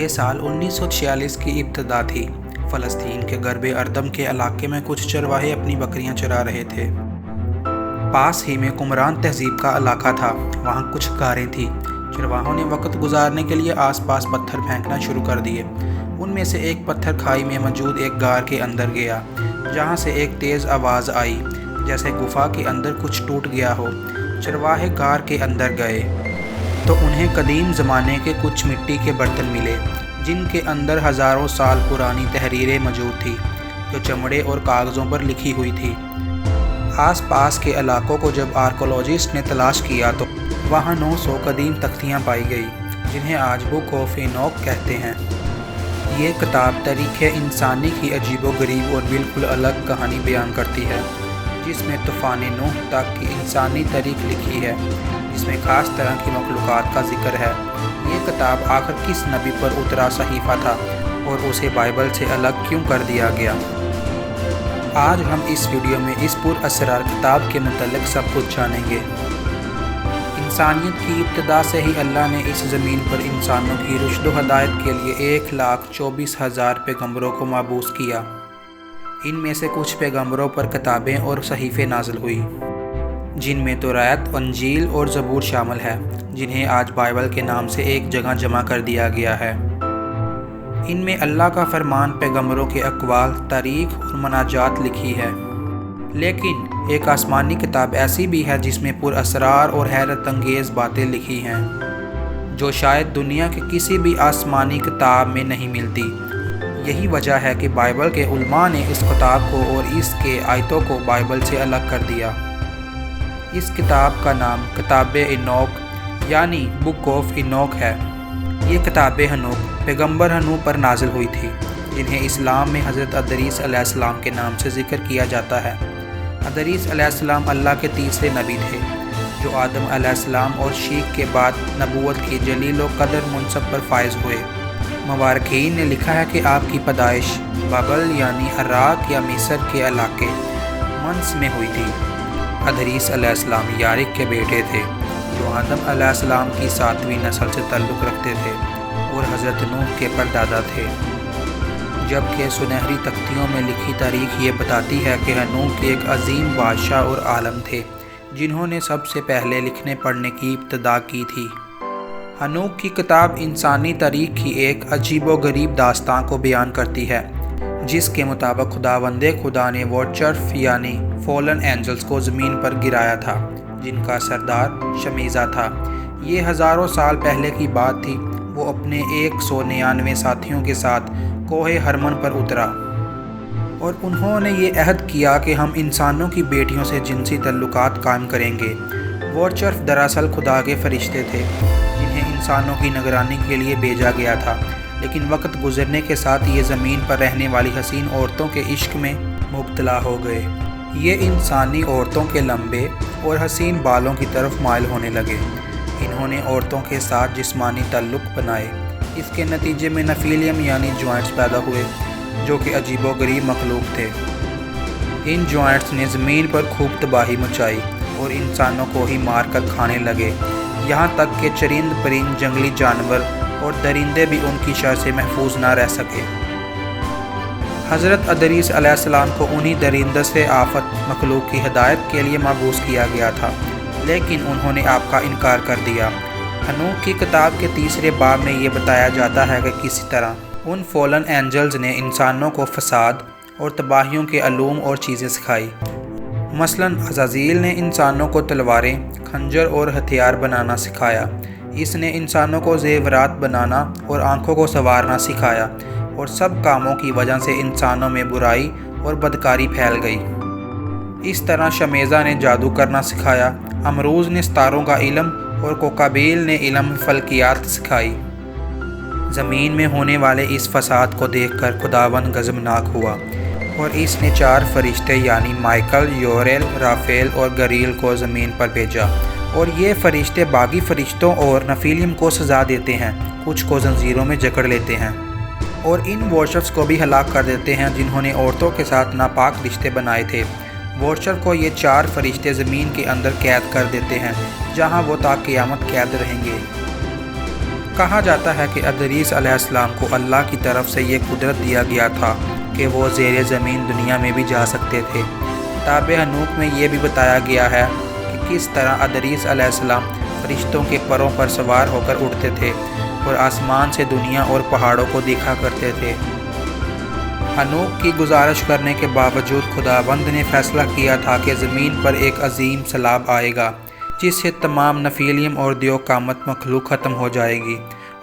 یہ سال 1946 کی ابتدا تھی۔ فلسطین کے غرب اردم کے علاقے میں کچھ چرواہے اپنی بکریاں چرا رہے تھے۔ پاس ہی میں قمران تہذیب کا علاقہ تھا، وہاں کچھ غاریں تھیں۔ چرواہوں نے وقت گزارنے کے لیے آس پاس پتھر پھینکنا شروع کر دیے۔ ان میں سے ایک پتھر کھائی میں موجود ایک غار کے اندر گیا، جہاں سے ایک تیز آواز آئی، جیسے گفا کے اندر کچھ ٹوٹ گیا ہو۔ چرواہے غار کے اندر گئے تو انہیں قدیم زمانے کے کچھ مٹی کے برتن ملے، جن کے اندر ہزاروں سال پرانی تحریریں موجود تھیں، جو چمڑے اور کاغذوں پر لکھی ہوئی تھی۔ آس پاس کے علاقوں کو جب آرکیولوجسٹ نے تلاش کیا تو وہاں 900 قدیم تختیاں پائی گئی، جنہیں آج بک آف اینوک کہتے ہیں۔ یہ کتاب تاریخ انسانی کی عجیب و غریب اور بالکل الگ کہانی بیان کرتی ہے، جس میں طوفان نوح تک کی انسانی تاریخ لکھی ہے، جس میں خاص طرح کی مخلوقات کا ذکر ہے۔ یہ کتاب آخر کس نبی پر اترا صحیفہ تھا اور اسے بائبل سے الگ کیوں کر دیا گیا؟ آج ہم اس ویڈیو میں اس پر اسرار کتاب کے متعلق سب کچھ جانیں گے۔ انسانیت کی ابتدا سے ہی اللہ نے اس زمین پر انسانوں کی رشد و ہدایت کے لیے 1,24,000 پیغمبروں کو مبعوث کیا۔ ان میں سے کچھ پیغمبروں پر کتابیں اور صحیفے نازل ہوئی، جن میں توریت، انجیل اور زبور شامل ہے، جنہیں آج بائبل کے نام سے ایک جگہ جمع کر دیا گیا ہے۔ ان میں اللہ کا فرمان، پیغمبروں کے اقوال، تاریخ اور مناجات لکھی ہے۔ لیکن ایک آسمانی کتاب ایسی بھی ہے جس میں پر اسرار اور حیرت انگیز باتیں لکھی ہیں، جو شاید دنیا کے کسی بھی آسمانی کتاب میں نہیں ملتی۔ یہی وجہ ہے کہ بائبل کے علماء نے اس کتاب کو اور اس کے آیتوں کو بائبل سے الگ کر دیا۔ اس کتاب کا نام کتاب اینوک یعنی بک آف اینوک ہے۔ یہ کتاب ہنوک پیغمبر ہنوح پر نازل ہوئی تھی، جنہیں اسلام میں حضرت ادریس علیہ السلام کے نام سے ذکر کیا جاتا ہے۔ ادریس علیہ السلام اللہ کے تیسرے نبی تھے، جو آدم علیہ السلام اور شیخ کے بعد نبوت کی جلیل و قدر منصب پر فائز ہوئے۔ مورخین نے لکھا ہے کہ آپ کی پیدائش بابل یعنی عراق یا مصر کے علاقے منس میں ہوئی تھی۔ ادریس علیہ السلام یارق کے بیٹے تھے، جو آدم علیہ السلام کی 7ویں نسل سے تعلق رکھتے تھے اور حضرت نوح کے پردادا تھے، جبکہ سنہری تختیوں میں لکھی تاریخ یہ بتاتی ہے کہ ہنوک ایک عظیم بادشاہ اور عالم تھے، جنہوں نے سب سے پہلے لکھنے پڑھنے کی ابتدا کی تھی۔ ہنوک کی کتاب انسانی تاریخ کی ایک عجیب و غریب داستان کو بیان کرتی ہے، جس کے مطابق خداوند خدا نے وارچرف یعنی فالن اینجلز کو زمین پر گرایا تھا، جن کا سردار شمیزا تھا۔ یہ ہزاروں سال پہلے کی بات تھی۔ وہ اپنے 199 ساتھیوں کے ساتھ کوہ ہرمن پر اترا اور انہوں نے یہ عہد کیا کہ ہم انسانوں کی بیٹیوں سے جنسی تعلقات قائم کریں گے۔ وارچرف دراصل خدا کے فرشتے تھے، جنہیں انسانوں کی نگرانی کے لیے بھیجا گیا تھا، لیکن وقت گزرنے کے ساتھ یہ زمین پر رہنے والی حسین عورتوں کے عشق میں مبتلا ہو گئے۔ یہ انسانی عورتوں کے لمبے اور حسین بالوں کی طرف مائل ہونے لگے۔ انہوں نے عورتوں کے ساتھ جسمانی تعلق بنائے۔ اس کے نتیجے میں نفیلیم یعنی جوائنٹس پیدا ہوئے، جو کہ عجیب و غریب مخلوق تھے۔ ان جوائنٹس نے زمین پر خوب تباہی مچائی اور انسانوں کو ہی مار کر کھانے لگے، یہاں تک کہ چرند پرند، جنگلی جانور اور درندے بھی ان کی شر سے محفوظ نہ رہ سکے۔ حضرت ادریس علیہ السلام کو انہی درندہ سے آفت مخلوق کی ہدایت کے لیے مبعوث کیا گیا تھا، لیکن انہوں نے آپ کا انکار کر دیا۔ ہنوک کی کتاب کے تیسرے باب میں یہ بتایا جاتا ہے کہ کسی طرح ان فالن اینجلز نے انسانوں کو فساد اور تباہیوں کے علوم اور چیزیں سکھائی۔ مثلاً عزازیل نے انسانوں کو تلواریں، خنجر اور ہتھیار بنانا سکھایا۔ اس نے انسانوں کو زیورات بنانا اور آنکھوں کو سنوارنا سکھایا، اور سب کاموں کی وجہ سے انسانوں میں برائی اور بدکاری پھیل گئی۔ اس طرح شمیزا نے جادو کرنا سکھایا، امروز نے ستاروں کا علم اور کوکابیل نے علم فلکیات سکھائی۔ زمین میں ہونے والے اس فساد کو دیکھ کر خداوند غضبناک ہوا، اور اس نے 4 فرشتے یعنی مائیکل، یوریل، رافیل اور گریل کو زمین پر بھیجا، اور یہ فرشتے باقی فرشتوں اور نفیلیم کو سزا دیتے ہیں، کچھ کو زنجیروں میں جکڑ لیتے ہیں، اور ان وارچرفز کو بھی ہلاک کر دیتے ہیں جنہوں نے عورتوں کے ساتھ ناپاک رشتے بنائے تھے۔ وارچر کو یہ 4 فرشتے زمین کے اندر قید کر دیتے ہیں، جہاں وہ تا قیامت قید رہیں گے۔ کہا جاتا ہے کہ ادریس علیہ السلام کو اللہ کی طرف سے یہ قدرت دیا گیا تھا کہ وہ زیر زمین دنیا میں بھی جا سکتے تھے۔ کتاب حنوک میں یہ بھی بتایا گیا ہے کہ کس طرح ادریس علیہ السلام فرشتوں کے پروں پر سوار ہو کر اڑتے تھے اور آسمان سے دنیا اور پہاڑوں کو دیکھا کرتے تھے۔ حنوک کی گزارش کرنے کے باوجود خداوند نے فیصلہ کیا تھا کہ زمین پر ایک عظیم سیلاب آئے گا جس سے تمام نفیلیم اور دیو قامت مخلوق ختم ہو جائے گی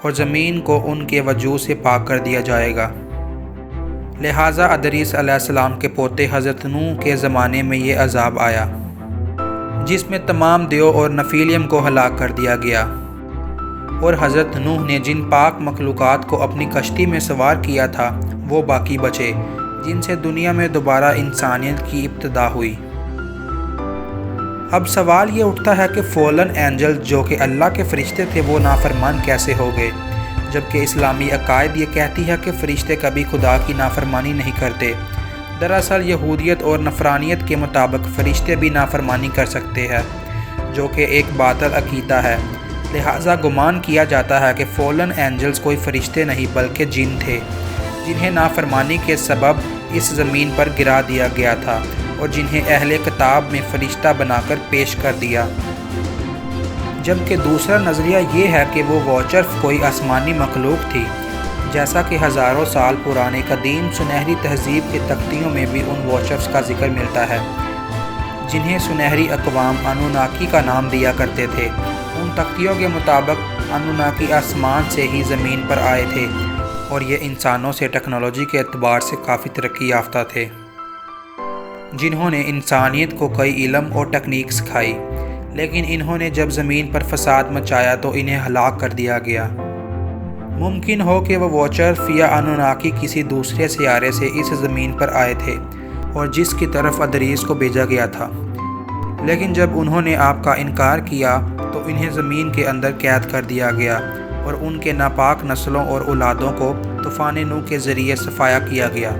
اور زمین کو ان کے وجود سے پاک کر دیا جائے گا۔ لہٰذا ادریس علیہ السلام کے پوتے حضرت نوح کے زمانے میں یہ عذاب آیا جس میں تمام دیو اور نفیلیم کو ہلاک کر دیا گیا، اور حضرت نوح نے جن پاک مخلوقات کو اپنی کشتی میں سوار کیا تھا وہ باقی بچے، جن سے دنیا میں دوبارہ انسانیت کی ابتدا ہوئی۔ اب سوال یہ اٹھتا ہے کہ فالن اینجل جو کہ اللہ کے فرشتے تھے وہ نافرمان کیسے ہو گئے، جبکہ اسلامی عقائد یہ کہتی ہے کہ فرشتے کبھی خدا کی نافرمانی نہیں کرتے۔ دراصل یہودیت اور نفرانیت کے مطابق فرشتے بھی نافرمانی کر سکتے ہیں، جو کہ ایک باطل عقیدہ ہے۔ لہٰذا گمان کیا جاتا ہے کہ فالن اینجلز کوئی فرشتے نہیں بلکہ جن تھے، جنہیں نافرمانی کے سبب اس زمین پر گرا دیا گیا تھا اور جنہیں اہل کتاب میں فرشتہ بنا کر پیش کر دیا۔ جبکہ دوسرا نظریہ یہ ہے کہ وہ واچر کوئی آسمانی مخلوق تھی، جیسا کہ ہزاروں سال پرانے قدیم سنہری تہذیب کے تختیوں میں بھی ان واچرز کا ذکر ملتا ہے، جنہیں سنہری اقوام انوناکی کا نام دیا کرتے تھے۔ ان تختیوں کے مطابق انوناکی آسمان سے ہی زمین پر آئے تھے اور یہ انسانوں سے ٹیکنالوجی کے اعتبار سے کافی ترقی یافتہ تھے، جنہوں نے انسانیت کو کئی علم اور ٹیکنیک سکھائی، لیکن انہوں نے جب زمین پر فساد مچایا تو انہیں ہلاک کر دیا گیا۔ ممکن ہو کہ وہ واچر یا انوناکی کسی دوسرے سیارے سے اس زمین پر آئے تھے اور جس کی طرف ادریس کو بھیجا گیا تھا، لیکن جب انہوں نے آپ کا انکار کیا تو انہیں زمین کے اندر قید کر دیا گیا اور ان کے ناپاک نسلوں اور اولادوں کو طوفان نوح کے ذریعے صفایا کیا گیا۔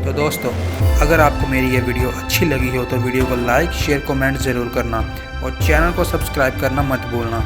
تو دوستو، اگر آپ کو میری یہ ویڈیو اچھی لگی ہو تو ویڈیو کو لائک، شیئر، کومنٹ ضرور کرنا اور چینل کو سبسکرائب کرنا مت بھولنا۔